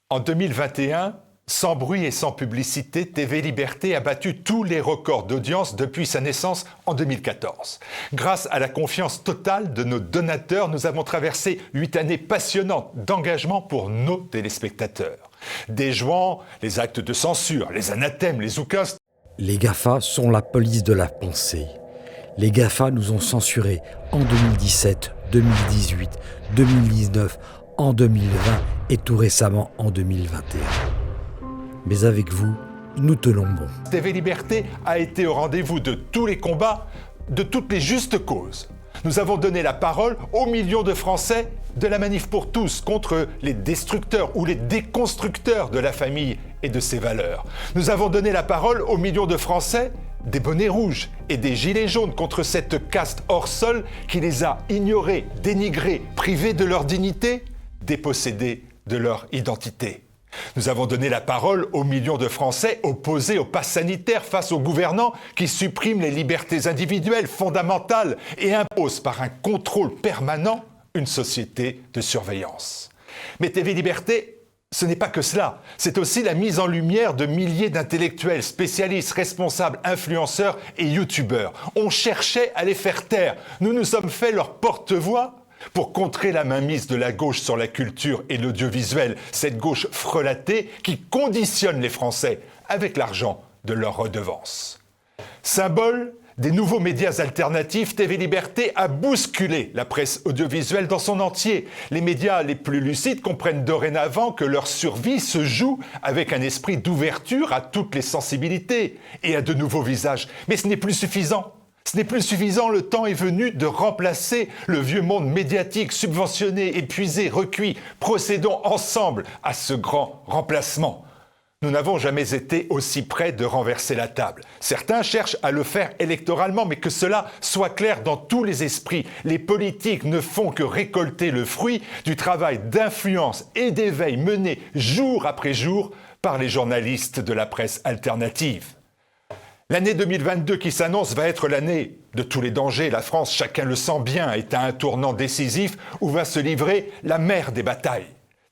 En 2021, sans bruit et sans publicité, TV Liberté a battu tous les records d'audience depuis sa naissance en 2014. Grâce à la confiance totale de nos donateurs, nous avons traversé 8 années passionnantes d'engagement pour nos téléspectateurs. Déjouant les actes de censure, les anathèmes, les oukas. Les GAFA sont la police de la pensée. Les GAFA nous ont censurés en 2017, 2018, 2019, en 2020 et tout récemment en 2021. Mais avec vous, nous tenons bon. TV Liberté a été au rendez-vous de tous les combats, de toutes les justes causes. Nous avons donné la parole aux millions de Français de la Manif pour tous contre les destructeurs ou les déconstructeurs de la famille et de ses valeurs. Nous avons donné la parole aux millions de Français des bonnets rouges et des gilets jaunes contre cette caste hors sol qui les a ignorés, dénigrés, privés de leur dignité, dépossédés de leur identité. Nous avons donné la parole aux millions de Français opposés au pass sanitaire face aux gouvernants qui suppriment les libertés individuelles fondamentales et imposent par un contrôle permanent une société de surveillance. Mais TV Liberté, ce n'est pas que cela. C'est aussi la mise en lumière de milliers d'intellectuels, spécialistes, responsables, influenceurs et youtubeurs. On cherchait à les faire taire. Nous nous sommes fait leur porte-voix pour contrer la mainmise de la gauche sur la culture et l'audiovisuel, cette gauche frelatée qui conditionne les Français avec l'argent de leurs redevances. Symbole des nouveaux médias alternatifs, TV Liberté a bousculé la presse audiovisuelle dans son entier. Les médias les plus lucides comprennent dorénavant que leur survie se joue avec un esprit d'ouverture à toutes les sensibilités et à de nouveaux visages. Mais ce n'est plus suffisant. Ce n'est plus suffisant, le temps est venu de remplacer le vieux monde médiatique subventionné, épuisé, recuit. Procédons ensemble à ce grand remplacement. Nous n'avons jamais été aussi près de renverser la table. Certains cherchent à le faire électoralement, mais que cela soit clair dans tous les esprits. Les politiques ne font que récolter le fruit du travail d'influence et d'éveil mené jour après jour par les journalistes de la presse alternative. L'année 2022 qui s'annonce va être l'année de tous les dangers. La France, chacun le sent bien, est à un tournant décisif où va se livrer la mère des batailles.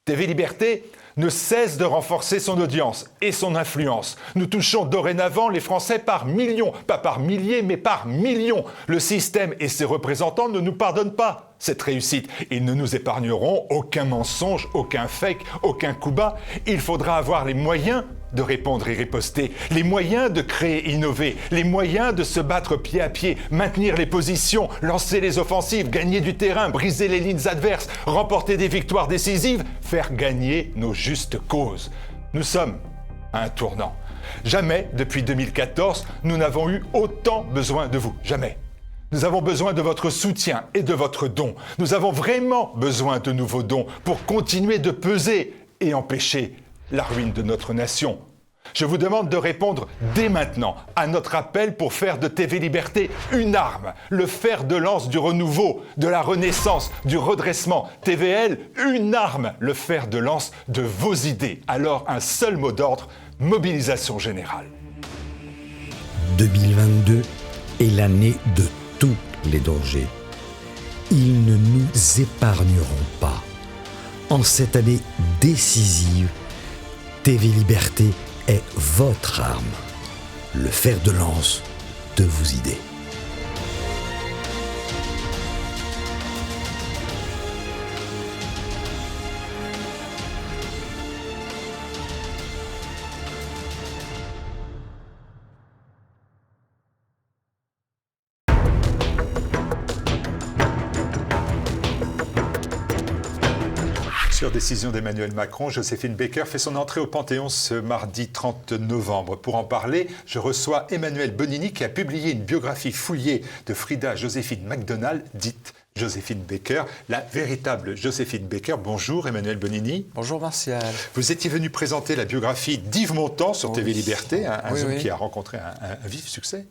TV Liberté ne cesse de renforcer son audience et son influence. Nous touchons dorénavant les Français par millions, pas par milliers, mais par millions. Le système et ses représentants ne nous pardonnent pas cette réussite. Ils ne nous épargneront aucun mensonge, aucun fake, aucun coup bas. Il faudra avoir les moyens de répondre et riposter, les moyens de créer, innover, les moyens de se battre pied à pied, maintenir les positions, lancer les offensives, gagner du terrain, briser les lignes adverses, remporter des victoires décisives, faire gagner nos justes causes. Nous sommes à un tournant. Jamais, depuis 2014, nous n'avons eu autant besoin de vous. Jamais. Nous avons besoin de votre soutien et de votre don. Nous avons vraiment besoin de nouveaux dons pour continuer de peser et empêcher la ruine de notre nation. Je vous demande de répondre dès maintenant à notre appel pour faire de TV Liberté une arme, le fer de lance du renouveau, de la renaissance, du redressement. TVL, une arme, le fer de lance de vos idées. Alors un seul mot d'ordre, mobilisation générale. 2022 est l'année de tous les dangers. Ils ne nous épargneront pas. En cette année décisive, TV Liberté est votre arme, le fer de lance de vos idées. Sur décision d'Emmanuel Macron, Joséphine Baker fait son entrée au Panthéon ce mardi 30 novembre. Pour en parler, je reçois Emmanuel Bonini qui a publié une biographie fouillée de Frida Joséphine Macdonald, dite Joséphine Baker, la véritable Joséphine Baker. Bonjour Emmanuel Bonini. Bonjour Martial. Vous étiez venu présenter la biographie d'Yves Montand sur TV Liberté, un homme qui a rencontré un vif succès.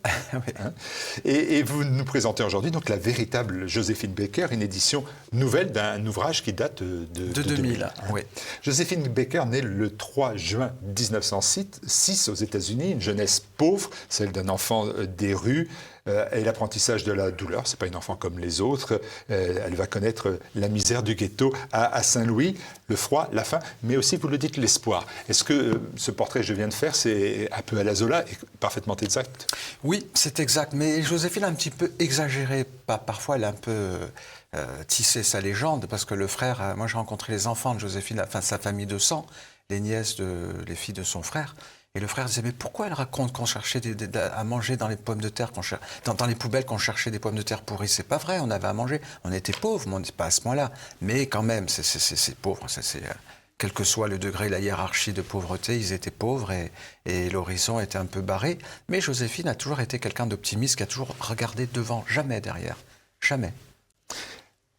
Et vous nous présentez aujourd'hui donc la véritable Joséphine Baker, une édition nouvelle d'un ouvrage qui date de 2000. Oui. Joséphine Baker naît le 3 juin 1906 aux États-Unis, une jeunesse pauvre, celle d'un enfant des rues, et l'apprentissage de la douleur. C'est pas une enfant comme les autres. Elle va connaître la misère du ghetto à Saint-Louis, le froid, la faim, mais aussi, vous le dites, l'espoir. Est-ce que ce portrait que je viens de faire, c'est un peu à la Zola et parfaitement exact? Oui, c'est exact. Mais Joséphine a un petit peu exagéré. Parfois, elle a un peu tissé sa légende, parce que le frère, moi j'ai rencontré les enfants de Joséphine, enfin sa famille de sang, les nièces, les filles de son frère. Et le frère disait, mais pourquoi elle raconte qu'on cherchait à manger dans les pommes de terre, dans les poubelles, qu'on cherchait des pommes de terre pourries? C'est pas vrai, on avait à manger. On était pauvres, mais on n'était pas à ce point-là. Mais quand même, c'est pauvre. Quel que soit le degré, la hiérarchie de pauvreté, ils étaient pauvres et l'horizon était un peu barré. Mais Joséphine a toujours été quelqu'un d'optimiste, qui a toujours regardé devant, jamais derrière. Jamais.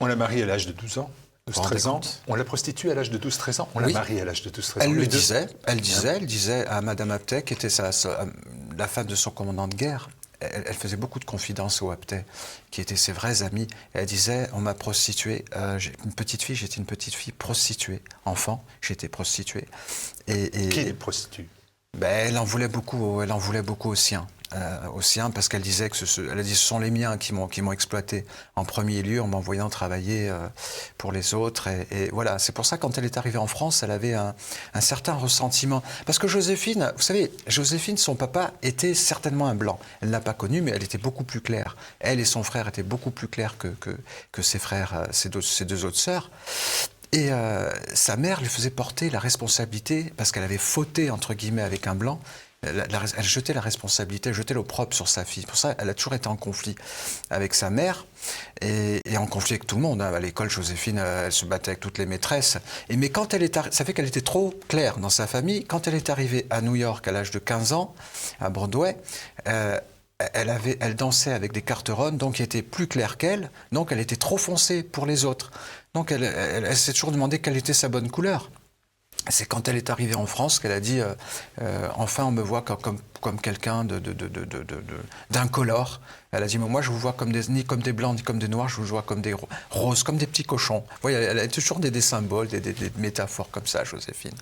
On la marie à l'âge de 12 ans. 12-13 ans. On la prostitue à l'âge de 12-13 ans. On la marie à l'âge de 12-13 ans. Elle disait à Madame Aptet, qui était la femme de son commandant de guerre. Elle faisait beaucoup de confidences au Aptet, qui étaient ses vrais amis. Elle disait, on m'a prostituée. J'étais une petite fille prostituée. Enfant, j'étais prostituée. Qui les prostitue? Elle en voulait beaucoup aux siens. Parce qu'elle disait elle a dit, ce sont les miens qui m'ont exploité en premier lieu en m'envoyant travailler pour les autres. Et voilà, c'est pour ça, quand elle est arrivée en France, elle avait un certain ressentiment. Parce que Joséphine, vous savez, son papa était certainement un blanc. Elle ne l'a pas connu, mais elle était beaucoup plus claire. Elle et son frère étaient beaucoup plus clairs que ses frères, ses deux autres sœurs. Et sa mère lui faisait porter la responsabilité, parce qu'elle avait fauté, entre guillemets, avec un blanc. Elle jetait la responsabilité, elle jetait l'opprobre sur sa fille. Pour ça, elle a toujours été en conflit avec sa mère et en conflit avec tout le monde. À l'école, Joséphine, elle se battait avec toutes les maîtresses. Mais quand ça fait qu'elle était trop claire dans sa famille. Quand elle est arrivée à New York à l'âge de 15 ans, à Broadway, elle dansait avec des carteronnes, donc qui étaient plus claires qu'elle. Donc elle était trop foncée pour les autres. Donc elle s'est toujours demandé quelle était sa bonne couleur. C'est quand elle est arrivée en France qu'elle a dit enfin on me voit comme quelqu'un d'incolore. Elle a dit moi je vous vois ni comme des blancs ni comme des noirs, je vous vois comme des roses, comme des petits cochons. Vous voyez, elle a toujours des symboles, des métaphores comme ça, Joséphine.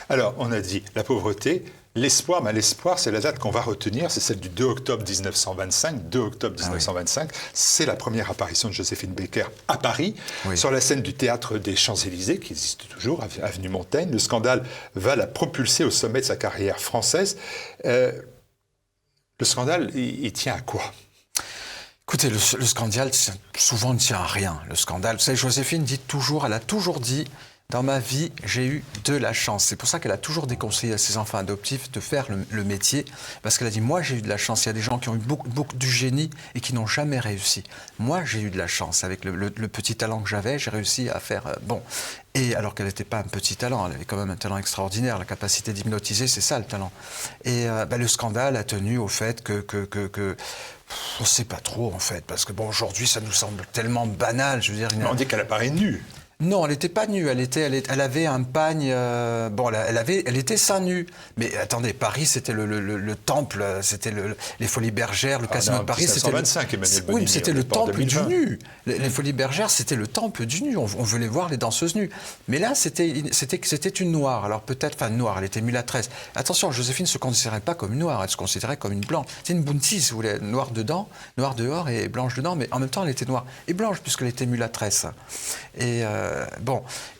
Alors on a dit la pauvreté, l'espoir, mais l'espoir c'est la date qu'on va retenir, c'est celle du 2 octobre 1925. 2 octobre 1925, c'est la première apparition de Joséphine Baker à Paris, sur la scène du théâtre des Champs-Élysées, qui existe toujours, avenue Montaigne. Le scandale va la propulser au sommet de sa carrière française. Le scandale, il tient à quoi? Écoutez, le scandale, souvent, ne tient à rien. Le scandale, vous savez, Joséphine elle a toujours dit, dans ma vie, j'ai eu de la chance. C'est pour ça qu'elle a toujours déconseillé à ses enfants adoptifs de faire le métier. Parce qu'elle a dit, moi, j'ai eu de la chance. Il y a des gens qui ont eu beaucoup du génie et qui n'ont jamais réussi. Moi, j'ai eu de la chance. Avec le petit talent que j'avais, j'ai réussi à faire... Et alors qu'elle n'était pas un petit talent, elle avait quand même un talent extraordinaire. La capacité d'hypnotiser, c'est ça le talent. Et le scandale a tenu au fait que on ne sait pas trop, en fait. Parce que aujourd'hui, ça nous semble tellement banal. Je veux dire, on dit qu'elle apparaît nue. Non, elle n'était pas nue. Elle avait un pagne. Elle était seins nus. Mais attendez, Paris, c'était le temple, c'était les Folies Bergères, le Casino de Paris. C'était le temple du nu. Les Folies Bergères, c'était le temple du nu. On voulait voir les danseuses nues. Mais là, c'était une noire. Alors peut-être, noire. Elle était mulâtresse. Attention, Joséphine ne se considérait pas comme une noire. Elle se considérait comme une blanche. C'était une bounty, si vous voulez, noire dedans, noire dehors et blanche dedans. Mais en même temps, elle était noire et blanche puisqu'elle était mulâtresse. Et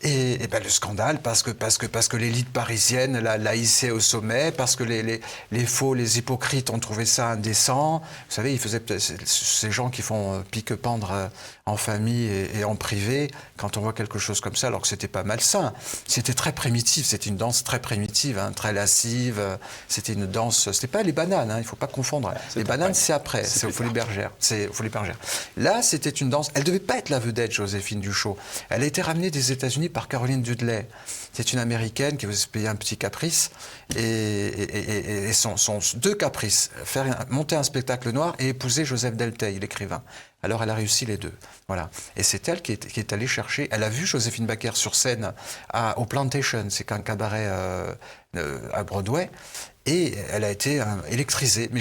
le scandale, parce que l'élite parisienne l'a hissé au sommet, parce que les faux, les hypocrites ont trouvé ça indécent. Vous savez, ils faisaient ces gens qui font pique-pendre en famille et en privé, quand on voit quelque chose comme ça, alors que c'était pas malsain. C'était très primitif, c'était une danse très primitive, très lascive. C'était une danse, c'était pas les bananes, il faut pas confondre. Les bananes, c'est après, c'est aux Folies Bergères. Là, c'était une danse. Elle devait pas être la vedette, Joséphine Duchot. Elle a été ramenée des États-Unis par Caroline Dudley. C'est une Américaine qui voulait se payer un petit caprice et son deux caprices, monter un spectacle noir et épouser Joseph Delteil, l'écrivain. Alors elle a réussi les deux. Voilà. Et c'est elle qui est allée chercher. Elle a vu Joséphine Baker sur scène au Plantation, c'est un cabaret à Broadway. Et elle a été électrisée. Mais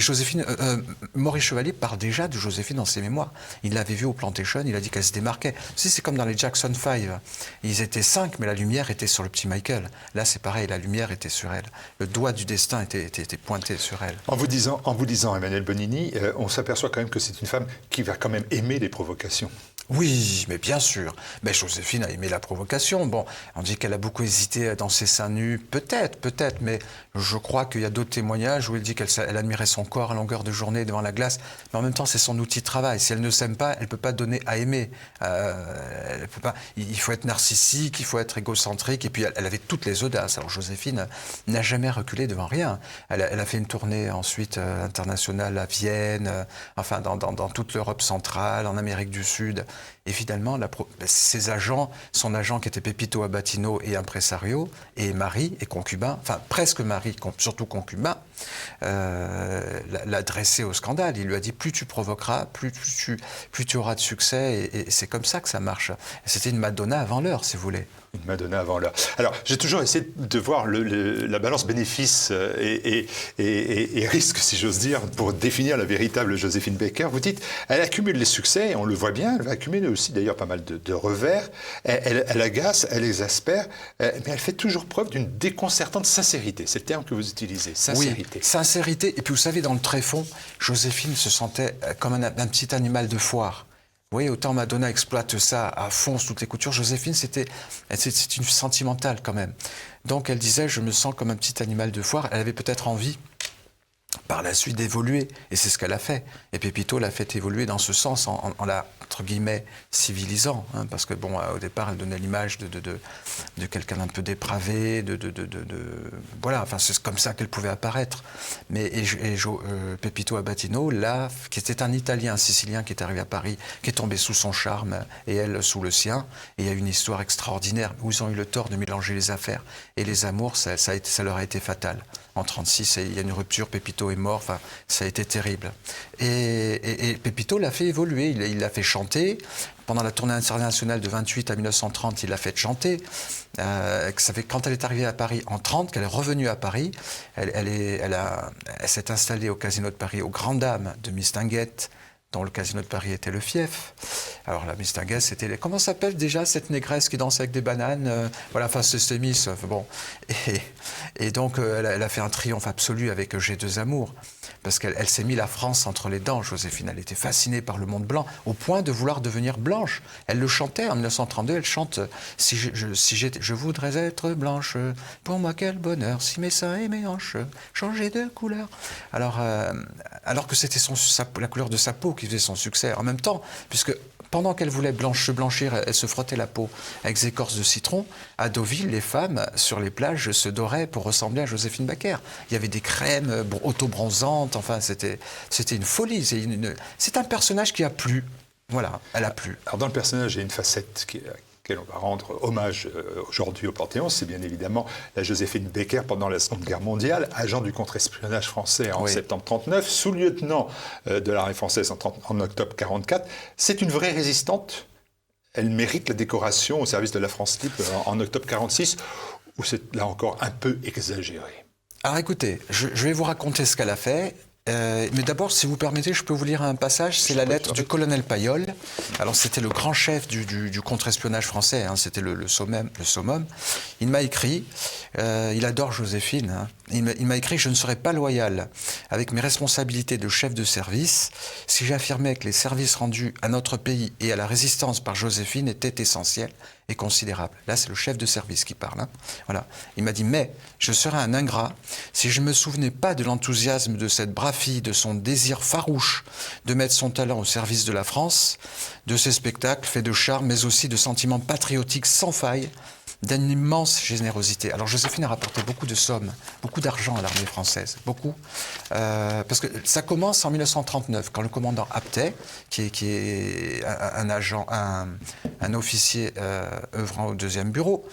Maurice Chevalier parle déjà de Joséphine dans ses mémoires. Il l'avait vue au Plantation, il a dit qu'elle se démarquait. C'est comme dans les Jackson 5. Ils étaient 5, mais la lumière était sur le petit Michael. Là, c'est pareil, la lumière était sur elle. Le doigt du destin était pointé sur elle. En vous disant Emmanuel Bonini, on s'aperçoit quand même que c'est une femme qui va quand même aimer les provocations. Oui, mais bien sûr. Mais Joséphine a aimé la provocation. Bon, on dit qu'elle a beaucoup hésité dans ses seins nus. Peut-être, mais je crois qu'il y a d'autres témoignages où elle dit qu'elle admirait son corps à longueur de journée devant la glace. Mais en même temps, c'est son outil de travail. Si elle ne s'aime pas, elle ne peut pas donner à aimer. Elle peut pas. Il faut être narcissique, il faut être égocentrique. Et puis, elle avait toutes les audaces. Alors, Joséphine n'a jamais reculé devant rien. Elle a fait une tournée ensuite internationale à Vienne, enfin, dans toute l'Europe centrale, en Amérique du Sud. Et finalement, ses agents, son agent qui était Pepito Abatino et impresario, et mari et concubin, enfin presque mari, surtout concubin, l'a dressé au scandale. Il lui a dit plus tu provoqueras, plus tu auras de succès, et c'est comme ça que ça marche. C'était une Madonna avant l'heure, si vous voulez. Une Madonna avant l'heure. Alors, j'ai toujours essayé de voir la balance bénéfice et risque, si j'ose dire, pour définir la véritable Joséphine Baker. Vous dites, elle accumule les succès, et on le voit bien, elle va accumuler aussi d'ailleurs pas mal de revers. Elle agace, elle exaspère, mais elle fait toujours preuve d'une déconcertante sincérité. C'est le terme que vous utilisez, sincérité. Oui, sincérité. Et puis vous savez, dans le tréfonds, Joséphine se sentait comme un petit animal de foire. Oui, autant Madonna exploite ça à fond, toutes les coutures. Joséphine, c'est une sentimentale quand même. Donc elle disait, je me sens comme un petit animal de foire. Elle avait peut-être envie, par la suite, d'évoluer. Et c'est ce qu'elle a fait. Et Pepito l'a fait évoluer dans ce sens, en la, entre guillemets, civilisant. Hein, parce que, bon, au départ, elle donnait l'image de quelqu'un d'un peu dépravé, voilà, enfin, c'est comme ça qu'elle pouvait apparaître. Mais Pepito Abatino, là, qui était un Italien, un Sicilien qui est arrivé à Paris, qui est tombé sous son charme, et elle sous le sien. Et il y a une histoire extraordinaire où ils ont eu le tort de mélanger les affaires. Et les amours, ça leur a été fatal. En 1936, il y a une rupture, Pepito est mort, enfin, ça a été terrible. Et Pepito l'a fait évoluer, il l'a fait chanter. Pendant la tournée internationale de 28 à 1930, il l'a fait chanter. Quand elle est arrivée à Paris en 1930, qu'elle est revenue à Paris, elle s'est installée au Casino de Paris, aux grandes dames de Mistinguett, dont le Casino de Paris était le fief. Alors la Mistinguett, c'était... Comment s'appelle déjà cette négresse qui danse avec des bananes voilà, enfin, c'est Miss. Bon. Et donc, elle a fait un triomphe absolu avec J'ai deux amours. Parce qu'elle s'est mis la France entre les dents, Joséphine. Elle était fascinée par le monde blanc, au point de vouloir devenir blanche. Elle le chantait en 1932, elle chante « Je voudrais être blanche, pour moi quel bonheur, si mes seins et mes hanches changeaient de couleur. » Alors que c'était la couleur de sa peau qui faisait son succès. En même temps, puisque pendant qu'elle voulait se blanchir, elle se frottait la peau avec des écorces de citron. À Deauville, les femmes, sur les plages, se doraient pour ressembler à Joséphine Baker. Il y avait des crèmes auto-bronzantes, enfin, c'était une folie. C'est un personnage qui a plu. Voilà, elle a plu. Alors, dans le personnage, il y a une facette à laquelle on va rendre hommage aujourd'hui au Panthéon, c'est bien évidemment la Joséphine Baker pendant la Seconde Guerre mondiale, agent du contre-espionnage français en septembre 1939, sous-lieutenant de l'armée française en octobre 1944. C'est une vraie résistante. Elle mérite la décoration au service de la France libre en octobre 1946, où c'est là encore un peu exagéré. Alors écoutez, je vais vous raconter ce qu'elle a fait. Mais d'abord, si vous permettez, je peux vous lire un passage. C'est la lettre du colonel Paillol. Alors, c'était le grand chef du contre-espionnage français. Hein, c'était le summum. Il m'a écrit, il adore Joséphine. Hein, il m'a écrit « Je ne serais pas loyal avec mes responsabilités de chef de service si j'affirmais que les services rendus à notre pays et à la résistance par Joséphine étaient essentiels et considérables. » Là, c'est le chef de service qui parle. Hein. Voilà. Il m'a dit « Mais je serais un ingrat si je ne me souvenais pas de l'enthousiasme de cette brave fille, de son désir farouche de mettre son talent au service de la France, de ses spectacles faits de charme, mais aussi de sentiments patriotiques sans faille, d'une immense générosité. » Alors Joséphine a rapporté beaucoup de sommes, beaucoup d'argent à l'armée française, beaucoup. Parce que ça commence en 1939, quand le commandant Aptet, qui est un officier œuvrant au 2e bureau,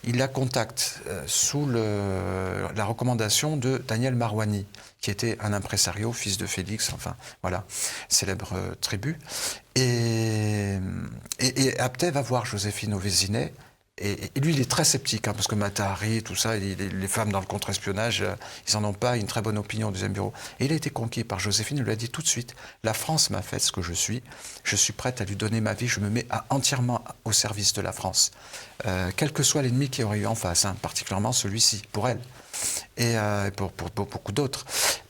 il la contacte sous la recommandation de Daniel Marouani, qui était un impresario, fils de Félix, enfin voilà, célèbre tribu. Et Aptet va voir Joséphine au Vésinet, Et lui, il est très sceptique, parce que Mata Hari, tout ça, les femmes dans le contre-espionnage, ils n'en ont pas une très bonne opinion au deuxième bureau. Et il a été conquis par Joséphine, il lui a dit tout de suite, la France m'a fait ce que je suis prête à lui donner ma vie, je me mets entièrement au service de la France. Quel que soit l'ennemi qu'il y aurait eu en face, particulièrement celui-ci, pour elle, et pour beaucoup d'autres.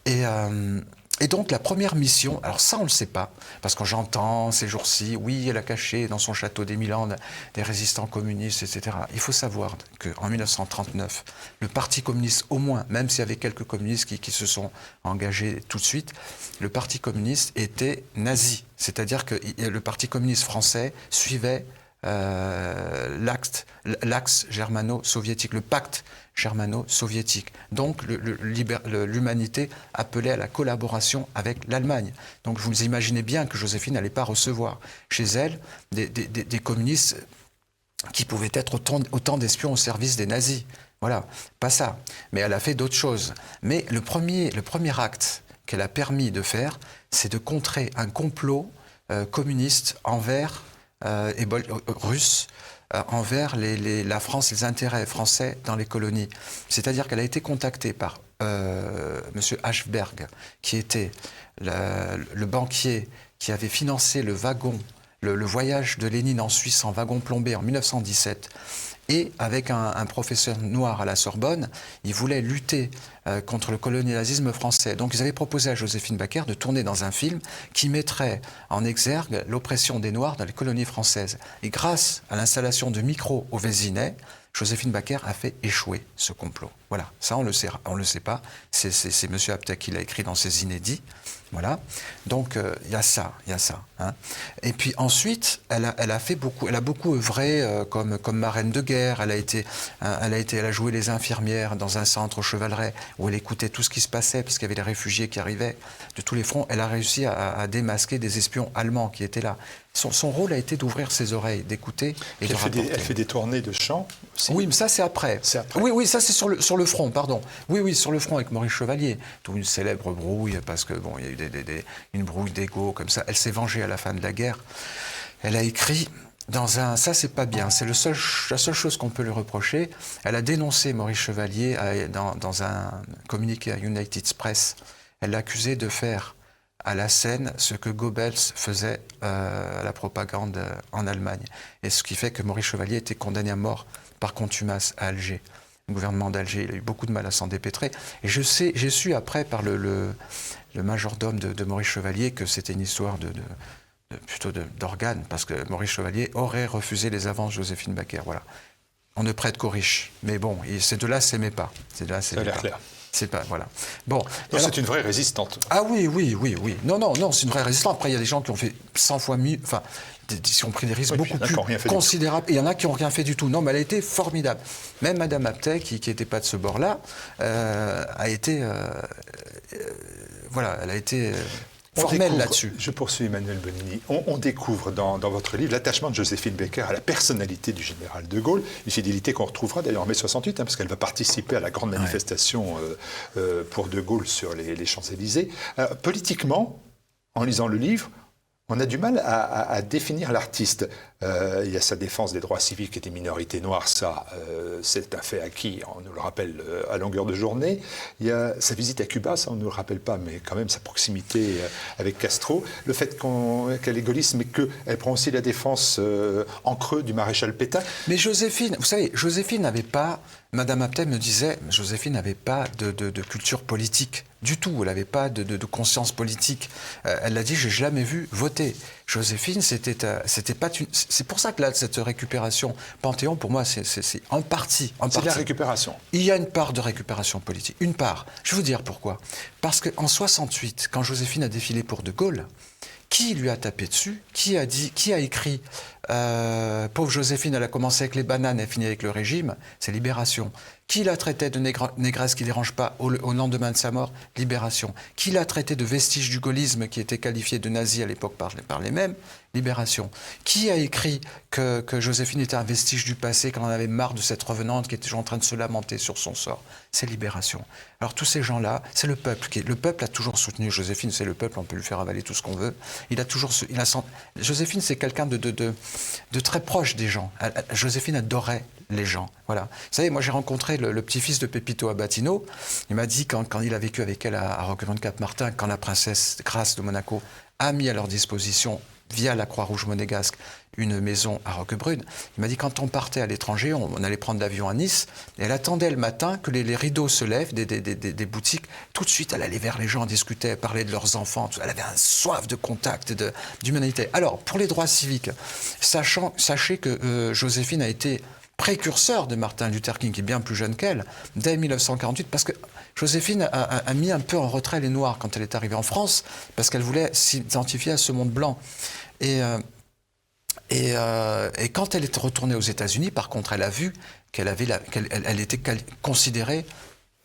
Et donc la première mission, alors ça on ne le sait pas, parce que j'entends ces jours-ci, oui, elle a caché dans son château des Milandes des résistants communistes, etc. Il faut savoir qu'en 1939, le Parti communiste, au moins, même s'il y avait quelques communistes qui se sont engagés tout de suite, le Parti communiste était nazi. C'est-à-dire que le Parti communiste français suivait l'axe germano-soviétique, le pacte germano-soviétique. Donc l'humanité appelait à la collaboration avec l'Allemagne. Donc vous imaginez bien que Joséphine n'allait pas recevoir chez elle des communistes qui pouvaient être autant d'espions au service des nazis. Voilà, pas ça. Mais elle a fait d'autres choses. Mais le premier acte qu'elle a permis de faire, c'est de contrer un complot communiste envers russe envers la France, les intérêts français dans les colonies. C'est-à-dire qu'elle a été contactée par M. Ashberg, qui était le banquier qui avait financé le voyage de Lénine en Suisse en wagon plombé en 1917. Et avec un professeur noir à la Sorbonne, ils voulaient lutter contre le colonialisme français. Donc ils avaient proposé à Joséphine Baker de tourner dans un film qui mettrait en exergue l'oppression des Noirs dans les colonies françaises. Et grâce à l'installation de micros au Vésinet, Joséphine Baker a fait échouer ce complot. Voilà, ça on le sait pas. C'est M. Aptek qui l'a écrit dans ses inédits. Voilà, donc il y a ça. Hein. Et puis ensuite, elle a beaucoup œuvré comme marraine de guerre. Elle a joué les infirmières dans un centre au Chevaleret où elle écoutait tout ce qui se passait parce qu'il y avait les réfugiés qui arrivaient de tous les fronts. Elle a réussi à démasquer des espions allemands qui étaient là. Son rôle a été d'ouvrir ses oreilles, d'écouter et de rapporter. Elle fait des tournées de chant aussi. Oui, mais ça c'est après. Oui, ça c'est sur le front, pardon. Oui, sur le front avec Maurice Chevalier. Toute une célèbre brouille, parce que il y a eu une brouille d'ego comme ça. Elle s'est vengée à la fin de la guerre. Elle a écrit ça c'est pas bien. C'est la seule chose qu'on peut lui reprocher. Elle a dénoncé Maurice Chevalier dans un communiqué à United Press. Elle l'a accusé de faire à la scène ce que Goebbels faisait à la propagande en Allemagne. Et ce qui fait que Maurice Chevalier était condamné à mort par contumace à Alger. Le gouvernement d'Alger, il a eu beaucoup de mal à s'en dépêtrer. Et j'ai su après par le majordome de Maurice Chevalier que c'était une histoire plutôt d'organes, parce que Maurice Chevalier aurait refusé les avances de Joséphine Baker. Voilà. On ne prête qu'aux riches. Mais bon, ces deux-là ne s'aimaient pas. Ça a l'air clair. C'est pas, voilà. Bon. Donc c'est une vraie résistante. Ah oui. Non, c'est une vraie résistante. Après, il y a des gens qui ont fait 100 fois mieux, qui ont pris des risques beaucoup plus considérables. Et il y en a qui n'ont rien fait du tout. Non, mais elle a été formidable. Même Madame Aptek, qui n'était pas de ce bord-là, a été... elle a été... formelle là-dessus. Je poursuis, Emmanuel Bonini. On découvre dans votre livre l'attachement de Joséphine Baker à la personnalité du général de Gaulle, une fidélité qu'on retrouvera d'ailleurs en mai 68, parce qu'elle va participer à la grande manifestation pour de Gaulle sur les Champs-Élysées. Politiquement, en lisant le livre, on a du mal à définir l'artiste. Il y a sa défense des droits civiques et des minorités noires, ça, c'est un fait acquis, on nous le rappelle à longueur de journée. Il y a sa visite à Cuba, ça on ne nous le rappelle pas, mais quand même sa proximité avec Castro. Le fait qu'elle est gaulliste, mais qu'elle prend aussi la défense en creux du maréchal Pétain. Mais Joséphine, vous savez, Joséphine n'avait pas... Madame Aptek me disait, Joséphine n'avait pas de culture politique du tout, elle n'avait pas de conscience politique. Elle l'a dit, j'ai jamais vu voter. Joséphine, c'était pas une... C'est pour ça que là, cette récupération Panthéon, pour moi, c'est en partie. C'est de la récupération. Il y a une part de récupération politique. Une part. Je vais vous dire pourquoi. Parce qu'en 68, quand Joséphine a défilé pour De Gaulle, qui lui a tapé dessus? Qui a écrit pauvre Joséphine, elle a commencé avec les bananes et fini avec le régime? C'est Libération. Qui la traitait de négresse qui ne dérange pas au lendemain de sa mort? Libération. Qui la traitait de vestige du gaullisme qui était qualifié de nazi à l'époque par les mêmes? Libération. Qui a écrit que Joséphine était un vestige du passé, qu'on en avait marre de cette revenante qui était toujours en train de se lamenter sur son sort? C'est Libération. Alors tous ces gens-là, c'est le peuple. Le peuple a toujours soutenu Joséphine, c'est le peuple, on peut lui faire avaler tout ce qu'on veut. Joséphine, c'est quelqu'un de très proche des gens. Joséphine adorait les gens. Voilà. Vous savez, moi j'ai rencontré le petit-fils de Pepito Abatino. Il m'a dit quand il a vécu avec elle à Roquemont-de-Cap-Martin, quand la princesse Grace de Monaco a mis à leur disposition, via la Croix-Rouge monégasque, une maison à Roquebrune. Il m'a dit quand on partait à l'étranger, on allait prendre l'avion à Nice, et elle attendait le matin que les rideaux se lèvent des boutiques. Tout de suite, elle allait vers les gens, discutait, elle parlait de leurs enfants. Elle avait un soif de contact et d'humanité. Alors, pour les droits civiques, sachez que Joséphine a été précurseur de Martin Luther King, qui est bien plus jeune qu'elle, dès 1948, parce que Joséphine a mis un peu en retrait les Noirs quand elle est arrivée en France, parce qu'elle voulait s'identifier à ce monde blanc. Et quand elle est retournée aux États-Unis, par contre, elle a vu qu'elle était considérée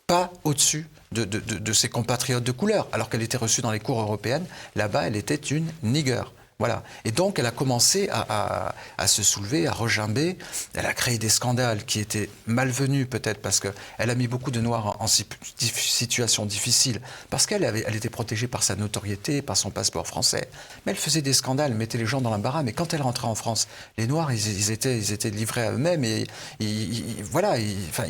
pas au-dessus de ses compatriotes de couleur, alors qu'elle était reçue dans les cours européennes. Là-bas, elle était une nigger. Voilà. Et donc, elle a commencé à se soulever, à regimber. Elle a créé des scandales qui étaient malvenus, peut-être, parce qu'elle a mis beaucoup de Noirs en situation difficile, parce qu'elle était protégée par sa notoriété, par son passeport français. Mais elle faisait des scandales, mettait les gens dans l'embarras. Mais quand elle rentrait en France, les Noirs, ils étaient livrés à eux-mêmes et ils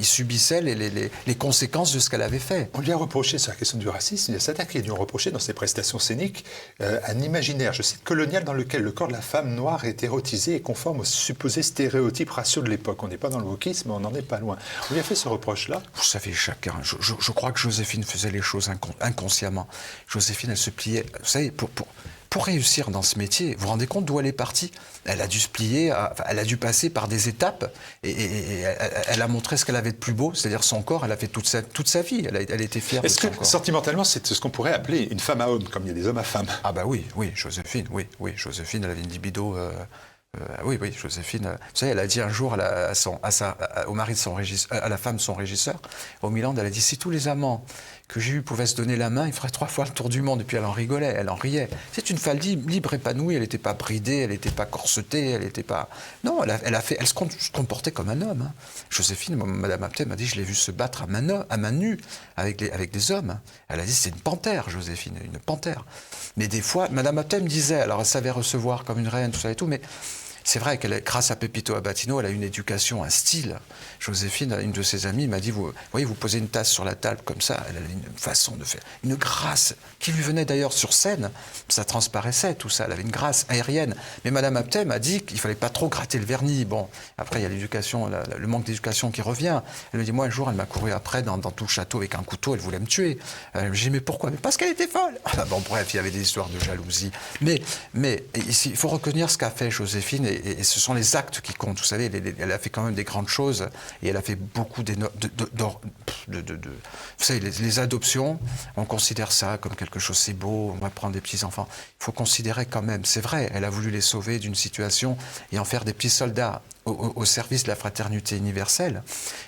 subissaient les conséquences de ce qu'elle avait fait. On lui a reproché, sur la question du racisme, il y a certains qui lui ont reproché dans ses prestations scéniques un imaginaire, je cite, colonial, dans lequel le corps de la femme noire est érotisé et conforme aux supposés stéréotypes raciaux de l'époque. On n'est pas dans le wokisme, mais on n'en est pas loin. On lui a fait ce reproche-là. Vous savez, chacun. Je crois que Joséphine faisait les choses inconsciemment. Joséphine, elle se pliait. Vous savez, pour réussir dans ce métier, vous vous rendez compte d'où elle est partie? Elle a dû se plier, elle a dû passer par des étapes et elle a montré ce qu'elle avait de plus beau, c'est-à-dire son corps. Elle a fait toute sa vie. Elle était fière de son corps. Est-ce que sentimentalement, c'est ce qu'on pourrait appeler une femme à homme, comme il y a des hommes à femmes? Ah bah oui, Joséphine, oui. Joséphine, elle avait une libido. Oui, Joséphine. Vous savez, elle a dit un jour à la femme de son régisseur, au Milan, elle a dit si tous les amants que j'ai eus pouvaient se donner la main, il ferait 3 fois le tour du monde. Et puis elle en rigolait, elle en riait. C'est une femme libre, épanouie. Elle n'était pas bridée, elle n'était pas corsetée, elle n'était pas. Non, elle se comportait comme un homme. Hein. Joséphine, Madame Apthey m'a dit je l'ai vue se battre à main nue avec des hommes. Elle a dit c'est une panthère, Joséphine, une panthère. Mais des fois, Madame Apthey me disait, alors elle savait recevoir comme une reine, tout ça et tout, mais c'est vrai qu'elle, grâce à Pepito Abatino, elle a une éducation, un style. Joséphine, une de ses amies, m'a dit, vous voyez, vous posez une tasse sur la table comme ça, elle a une façon de faire, une grâce qui lui venait d'ailleurs sur scène, ça transparaissait tout ça, elle avait une grâce aérienne. Mais Madame Apthey m'a dit qu'il fallait pas trop gratter le vernis. Bon, après il y a l'éducation, le manque d'éducation qui revient. Elle me dit, moi un jour, elle m'a couru après dans tout le château avec un couteau, elle voulait me tuer. J'ai dit, mais pourquoi? Mais parce qu'elle était folle. Bon, bref, il y avait des histoires de jalousie. Mais ici, il faut reconnaître ce qu'a fait Joséphine. Et ce sont les actes qui comptent. Vous savez, elle a fait quand même des grandes choses et elle a fait beaucoup vous savez, les adoptions, on considère ça comme quelque chose, c'est beau, on va prendre des petits-enfants. Il faut considérer quand même, c'est vrai, elle a voulu les sauver d'une situation et en faire des petits soldats au service de la fraternité universelle.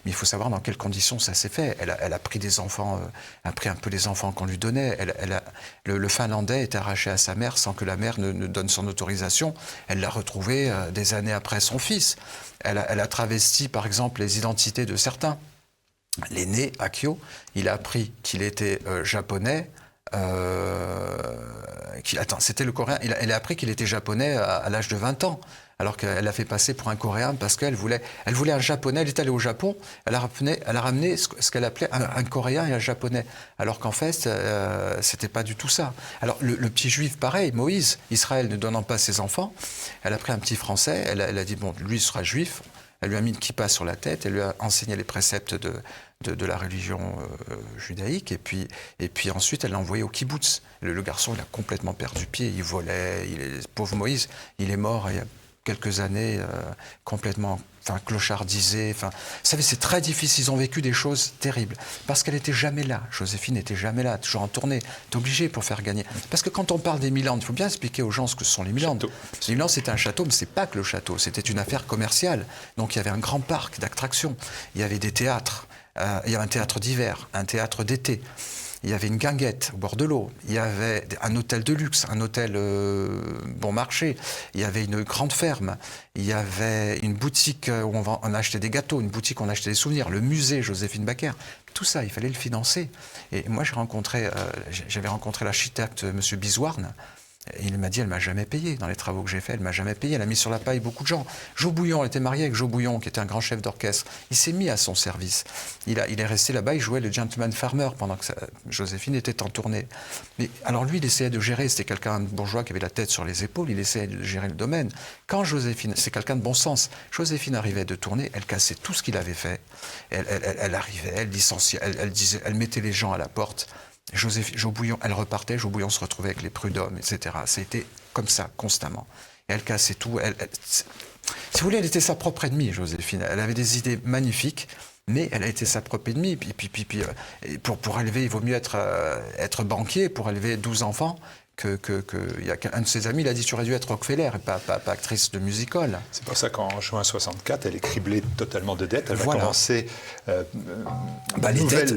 Mais il faut savoir dans quelles conditions ça s'est fait. Elle a pris des enfants, a pris un peu les enfants qu'on lui donnait. Le Finlandais était arraché à sa mère sans que la mère ne donne son autorisation. Elle l'a retrouvé des années après son fils. Elle a travesti, par exemple, les identités de certains. L'aîné, Akio, il a appris qu'il était japonais. C'était le Coréen. Elle a appris qu'il était japonais à l'âge de 20 ans. Alors qu'elle l'a fait passer pour un Coréen parce qu'elle voulait un Japonais. Elle est allée au Japon, elle a ramené ce qu'elle appelait un Coréen et un Japonais. Alors qu'en fait, c'était pas du tout ça. Alors le petit Juif, pareil, Moïse, Israël ne donnant pas ses enfants, elle a pris un petit Français, elle a dit bon, lui sera Juif. Elle lui a mis une kippa sur la tête, elle lui a enseigné les préceptes de la religion judaïque, et puis ensuite elle l'a envoyé au kibbutz. Le garçon, il a complètement perdu pied, il volait, pauvre Moïse, il est mort il y a quelques années, complètement clochardisé. Vous savez, c'est très difficile. Ils ont vécu des choses terribles. Parce qu'elle n'était jamais là. Joséphine n'était jamais là, toujours en tournée. Elle est obligée pour faire gagner. Parce que quand on parle des Milandes, il faut bien expliquer aux gens ce que sont les Milandes. Les Milandes, c'était un château, mais ce n'est pas que le château. C'était une affaire commerciale. Donc il y avait un grand parc d'attractions. Il y avait des théâtres. Il y avait un théâtre d'hiver, un théâtre d'été. Il y avait une guinguette au bord de l'eau, il y avait un hôtel de luxe, un hôtel bon marché, il y avait une grande ferme, il y avait une boutique où on achetait des gâteaux, une boutique où on achetait des souvenirs, le musée Joséphine Baker. Tout ça, il fallait le financer. Et moi, j'avais rencontré l'architecte M. Bizouarne, Et il m'a dit, elle m'a jamais payé dans les travaux que j'ai faits, elle m'a jamais payé, elle a mis sur la paille beaucoup de gens. Jo Bouillon, elle était mariée avec Jo Bouillon, qui était un grand chef d'orchestre. Il s'est mis à son service. Il est resté là-bas, il jouait le Gentleman Farmer pendant que Joséphine était en tournée. Mais alors lui, il essayait de gérer, c'était quelqu'un de bourgeois qui avait la tête sur les épaules, il essayait de gérer le domaine. Quand Joséphine, c'est quelqu'un de bon sens, Joséphine arrivait de tourner, elle cassait tout ce qu'il avait fait. Elle arrivait, elle licenciait, elle mettait les gens à la porte. Jo Bouillon, elle repartait, Jo Bouillon se retrouvait avec les prud'hommes, etc. C'était comme ça, constamment. Et elle cassait tout. Si vous voulez, elle était sa propre ennemie, Joséphine. Elle avait des idées magnifiques, mais elle a été sa propre ennemie. Puis, pour élever, il vaut mieux être banquier pour élever 12 enfants. Il y a un de ses amis, il a dit tu aurais dû être Rockefeller et pas actrice de musical. C'est pour ça qu'en juin 64, elle est criblée totalement de dettes. Elle va commencer les dettes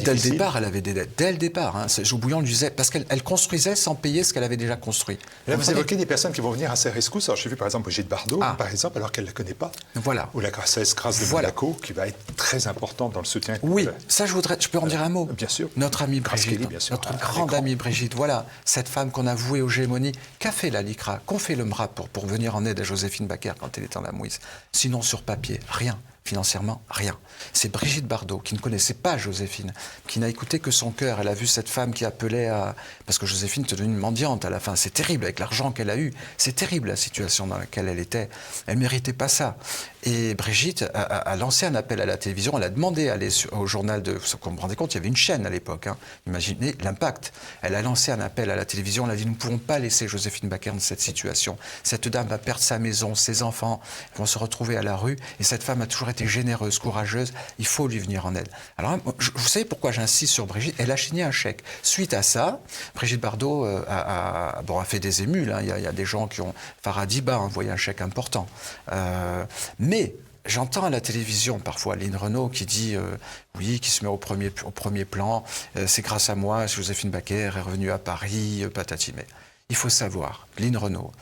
dès le départ, elle avait des dettes. Dès le départ, hein, Jo Bouillon lui disait, parce qu'elle construisait sans payer ce qu'elle avait déjà construit. Et là, vous évoquez des personnes qui vont venir à ses rescousses. Alors, j'ai vu par exemple Brigitte Bardot, par exemple, alors qu'elle ne la connaît pas. Voilà. Ou la Grâce de Monaco, qui va être très importante dans le soutien. Oui, ça je peux en dire un mot. Bien sûr. Notre amie Brigitte, notre grande amie Brigitte, voilà. Cette femme qu'on a vouée aux gémonies, qu'a fait la LICRA, qu'ont fait le MRAP pour venir en aide à Joséphine Baker quand elle était en Amouise? Sinon, sur papier, rien. Financièrement, rien. C'est Brigitte Bardot, qui ne connaissait pas Joséphine, qui n'a écouté que son cœur. Elle a vu cette femme qui appelait à... Parce que Joséphine était devenue une mendiante à la fin. C'est terrible avec l'argent qu'elle a eu. C'est terrible la situation dans laquelle elle était. Elle ne méritait pas ça. Et Brigitte a lancé un appel à la télévision. Elle a demandé à aller au journal de... Vous vous rendez compte, il y avait une chaîne à l'époque. Hein. Imaginez l'impact. Elle a lancé un appel à la télévision. Elle a dit, nous ne pouvons pas laisser Joséphine Baker dans cette situation. Cette dame va perdre sa maison, ses enfants vont se retrouver à la rue. Et cette femme a toujours été généreuse, courageuse, il faut lui venir en aide. Alors, vous savez pourquoi j'insiste sur Brigitte? Elle a signé un chèque. Suite à ça, Brigitte Bardot a fait des émules. Hein. Il y a des gens qui ont... Faradiba a envoyé un chèque important. Mais j'entends à la télévision parfois Lynn Renaud qui dit oui, qui se met au premier plan. C'est grâce à moi, Joséphine Baker est revenue à Paris, patati. Mais il faut savoir, Lynn Renaud,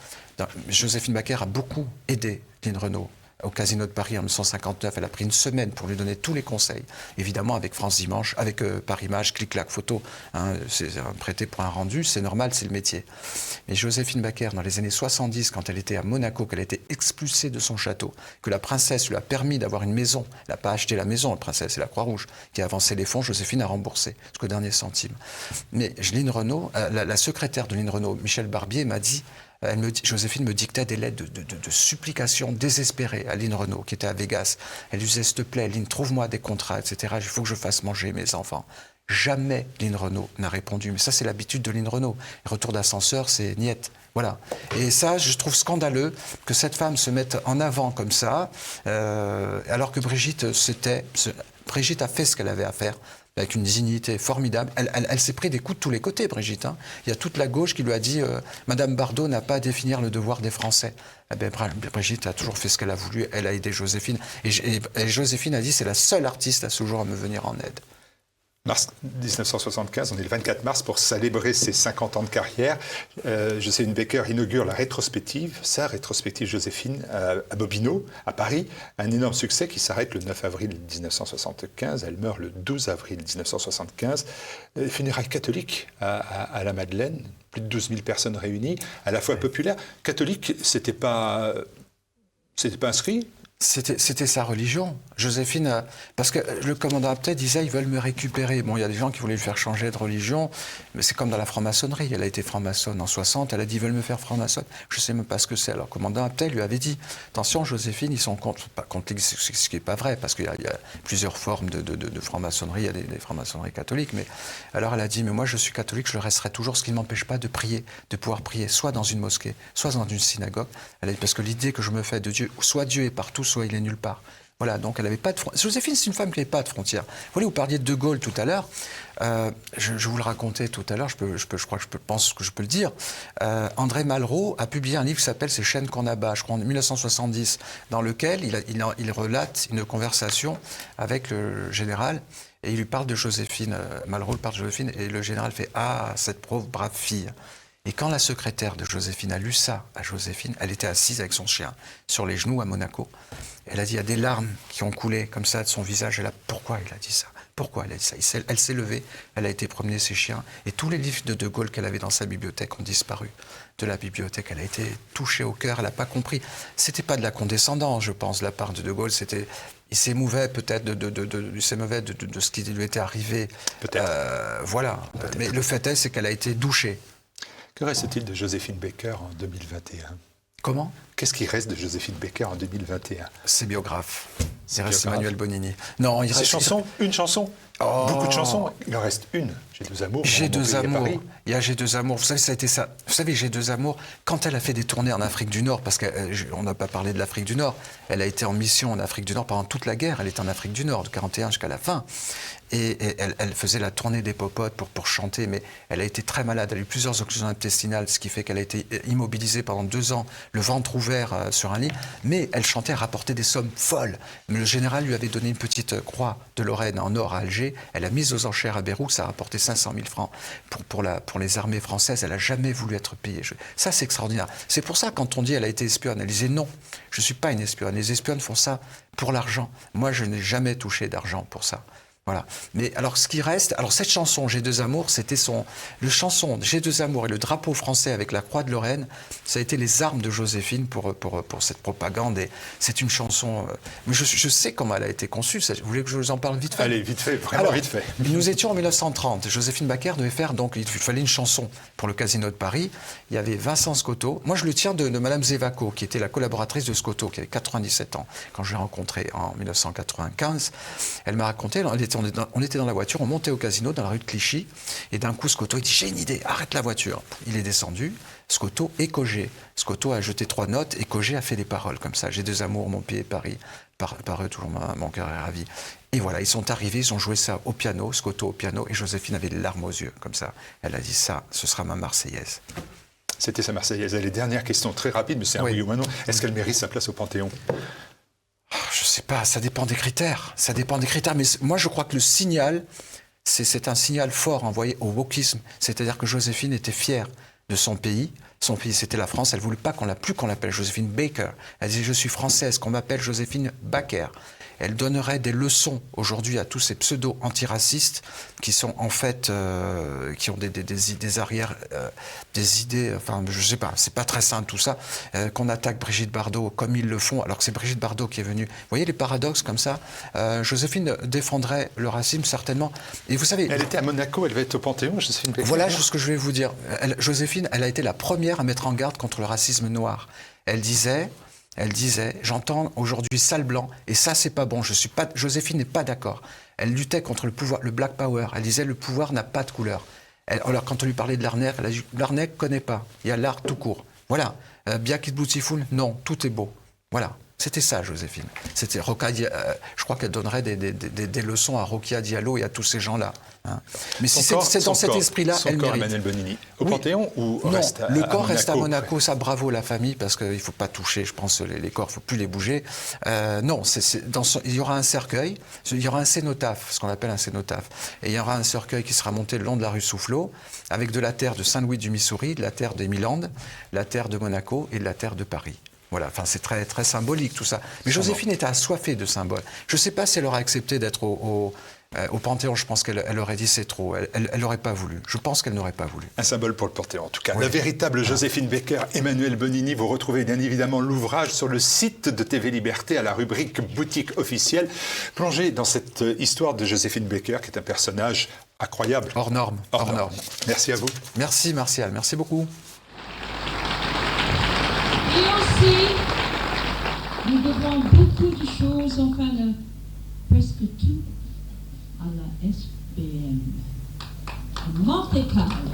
Joséphine Baker a beaucoup aidé Lynn Renaud. Au Casino de Paris en 1959, elle a pris une semaine pour lui donner tous les conseils. Évidemment, avec France Dimanche, avec Paris-Image, clic-clac, photo. Hein, c'est un prêté pour un rendu, c'est normal, c'est le métier. Mais Joséphine Baker, dans les années 70, quand elle était à Monaco, qu'elle a été expulsée de son château, que la princesse lui a permis d'avoir une maison, elle n'a pas acheté la maison, la princesse, c'est la Croix-Rouge, qui a avancé les fonds, Joséphine a remboursé, jusqu'au dernier centime. Mais Lynn Renaud, la secrétaire de Lynn Renaud, Michel Barbier, m'a dit... Joséphine me dictait des lettres de supplication désespérées à Lynn Renaud, qui était à Vegas. Elle lui disait, s'il te plaît, Lynn, trouve-moi des contrats, etc. Il faut que je fasse manger mes enfants. Jamais Lynn Renaud n'a répondu. Mais ça, c'est l'habitude de Lynn Renaud. Retour d'ascenseur, c'est niette. Voilà. Et ça, je trouve scandaleux que cette femme se mette en avant comme ça, alors que Brigitte a fait ce qu'elle avait à faire. Avec une dignité formidable. Elle s'est pris des coups de tous les côtés, Brigitte. Hein. Il y a toute la gauche qui lui a dit Madame Bardot n'a pas à définir le devoir des Français. Eh bien, Brigitte a toujours fait ce qu'elle a voulu. Elle a aidé Joséphine. Et Joséphine a dit c'est la seule artiste à ce jour à me venir en aide. Mars 1975, on est le 24 mars pour célébrer ses 50 ans de carrière. Joséphine Baker inaugure la rétrospective, sa rétrospective Joséphine à Bobino, à Paris. Un énorme succès qui s'arrête le 9 avril 1975. Elle meurt le 12 avril 1975. Funérailles catholiques à la Madeleine. Plus de 12 000 personnes réunies, à la fois populaires. Catholique, c'était pas inscrit. C'était sa religion. Joséphine, parce que le commandant Aptet disait ils veulent me récupérer. Bon, il y a des gens qui voulaient lui faire changer de religion, mais c'est comme dans la franc-maçonnerie. Elle a été franc-maçonne en 60, elle a dit ils veulent me faire franc-maçonne. Je ne sais même pas ce que c'est. Alors, le commandant Aptet lui avait dit attention, Joséphine, ils sont contre l'Église, ce qui n'est pas vrai, parce qu'il y a plusieurs formes de franc-maçonnerie, il y a des franc-maçonneries catholiques. Mais alors, elle a dit mais moi, je suis catholique, je le resterai toujours, ce qui ne m'empêche pas de prier, de pouvoir prier, soit dans une mosquée, soit dans une synagogue. Elle a dit parce que l'idée que je me fais de Dieu, soit Dieu est partout, soit il est nulle part. Voilà, donc elle n'avait pas de frontières. Joséphine, c'est une femme qui n'avait pas de frontières. Vous voyez, vous parliez de De Gaulle tout à l'heure. Je vous le racontais tout à l'heure, je crois que je pense que je peux le dire. André Malraux a publié un livre qui s'appelle « Ces chaînes qu'on abat », je crois en 1970, dans lequel il relate une conversation avec le général et il lui parle de Joséphine. Malraux parle de Joséphine et le général fait « Ah, cette pauvre brave fille ». Et quand la secrétaire de Joséphine a lu ça à Joséphine, elle était assise avec son chien sur les genoux à Monaco. Elle a dit, il y a des larmes qui ont coulé comme ça de son visage. Elle a, pourquoi il a dit ça? Pourquoi elle a dit ça? Elle s'est levée, elle a été promener ses chiens, et tous les livres de Gaulle qu'elle avait dans sa bibliothèque ont disparu de la bibliothèque. Elle a été touchée au cœur, elle n'a pas compris. C'était pas de la condescendance, je pense, de la part de Gaulle. Il s'émouvait peut-être de ce qui lui était arrivé. Peut-être. Voilà. Peut-être. Mais le fait est, c'est qu'elle a été douchée. Que reste-t-il de Joséphine Baker en 2021 ? Comment ? Qu'est-ce qui reste de Joséphine Baker en 2021 ? Ses biographes. Il biographes. reste Emmanuel Bonini. Non, il Ses reste... chansons ? Une chanson ? Beaucoup de chansons. Il en reste une. J'ai deux amours. J'ai deux amours. Paris. Il y a J'ai deux amours. Vous savez, ça a été ça. Vous savez, J'ai deux amours, quand elle a fait des tournées en Afrique du Nord, parce qu'on n'a pas parlé de l'Afrique du Nord, elle a été en mission en Afrique du Nord pendant toute la guerre. Elle était en Afrique du Nord, de 1941 jusqu'à la fin. Et elle faisait la tournée des popotes pour chanter, mais elle a été très malade. Elle a eu plusieurs occlusions intestinales, ce qui fait qu'elle a été immobilisée pendant 2 ans, le ventre ouvert sur un lit. Mais elle chantait, elle rapportait des sommes folles. Mais le général lui avait donné une petite croix de Lorraine en or à Alger. Elle a mise aux enchères à Beyrouth, ça a rapporté 500 000 francs pour les armées françaises. Elle n'a jamais voulu être payée. Ça, c'est extraordinaire. C'est pour ça, quand on dit elle a été espionne, elle disait non, je ne suis pas une espionne. Les espionnes font ça pour l'argent. Moi, je n'ai jamais touché d'argent pour ça. Voilà. Mais alors, ce qui reste, alors cette chanson J'ai deux amours, c'était le chanson J'ai deux amours et le drapeau français avec la croix de Lorraine, ça a été les armes de Joséphine pour cette propagande. Et c'est une chanson. Mais je sais comment elle a été conçue. Vous voulez que je vous en parle vite fait ? Allez, vite fait, vraiment vite fait. Nous étions en 1930. Joséphine Baker devait faire, donc, il fallait une chanson pour le Casino de Paris. Il y avait Vincent Scotto. Moi, je le tiens de Madame Zévaco, qui était la collaboratrice de Scotto, qui avait 97 ans, quand je l'ai rencontrée en 1995. Elle m'a raconté, on était dans la voiture, on montait au casino dans la rue de Clichy, et d'un coup Scotto il dit j'ai une idée, arrête la voiture. Il est descendu, Scotto et Cogé. Scotto a jeté 3 notes et Cogé a fait des paroles comme ça. J'ai deux amours, mon pied et Paris, par eux toujours mon cœur est ravi. Et voilà, ils sont arrivés, ils ont joué ça au piano, Scotto au piano, et Joséphine avait les larmes aux yeux comme ça. Elle a dit ça, ce sera ma Marseillaise. C'était sa Marseillaise. Les dernières questions très rapides, mais c'est un oui ou un non. Est-ce qu'elle mérite sa place au Panthéon ? Je ne sais pas, ça dépend des critères. Ça dépend des critères. Mais moi, je crois que le signal, c'est un signal fort envoyé au wokisme. C'est-à-dire que Joséphine était fière de son pays. Son pays, c'était la France. Elle ne voulait pas qu'on l'appelle Joséphine Baker. Elle disait, je suis française, qu'on m'appelle Joséphine Baker. Elle donnerait des leçons aujourd'hui à tous ces pseudo-antiracistes qui sont en fait, qui ont des arrières, des idées, enfin je sais pas, c'est pas très sain tout ça, qu'on attaque Brigitte Bardot comme ils le font, alors que c'est Brigitte Bardot qui est venue. Vous voyez les paradoxes comme ça. Joséphine défendrait le racisme certainement. Et vous savez, elle était à Monaco, elle va être au Panthéon, Joséphine Baker. Voilà ce que je vais vous dire. Joséphine, elle a été la première à mettre en garde contre le racisme noir. Elle disait, j'entends aujourd'hui sale blanc, et ça, c'est pas bon. Joséphine n'est pas d'accord. Elle luttait contre le pouvoir, le Black Power. Elle disait, le pouvoir n'a pas de couleur. Alors, quand on lui parlait de Larnac, elle a dit, Larnac ne connaît pas. Il y a l'art tout court. Voilà. Biakit Boutifoul, non, tout est beau. Voilà. C'était ça, Joséphine. C'était je crois qu'elle donnerait des leçons à Rokhaya Diallo et à tous ces gens-là. Hein. Mais si c'est dans cet esprit-là, elle mérite. Emmanuel Bonini. Au Panthéon ou non, reste à le corps Monaco, reste à Monaco. Ça, bravo la famille, parce qu'il ne faut pas toucher, je pense, les corps, il ne faut plus les bouger. Non, il y aura un cercueil, il y aura un cénotaphe, ce qu'on appelle un cénotaphe. Et il y aura un cercueil qui sera monté le long de la rue Soufflot, avec de la terre de Saint-Louis du Missouri, de la terre d'Emiland, la terre de Monaco et de la terre de Paris. Voilà, enfin c'est très, très symbolique tout ça. Mais Joséphine était assoiffée de symboles. Je ne sais pas si elle aurait accepté d'être au Panthéon, je pense qu'elle aurait dit c'est trop. Elle n'aurait pas voulu. Je pense qu'elle n'aurait pas voulu. Un symbole pour le Panthéon en tout cas. Oui. La véritable Joséphine Baker, Emmanuel Bonini. Vous retrouvez bien évidemment l'ouvrage sur le site de TV Liberté à la rubrique boutique officielle. Plongez dans cette histoire de Joséphine Baker qui est un personnage incroyable. Hors norme. Merci à vous. Merci Martial, merci beaucoup. Et aussi, nous devons beaucoup de choses, enfin presque tout, à la SBM. Monte Carlo.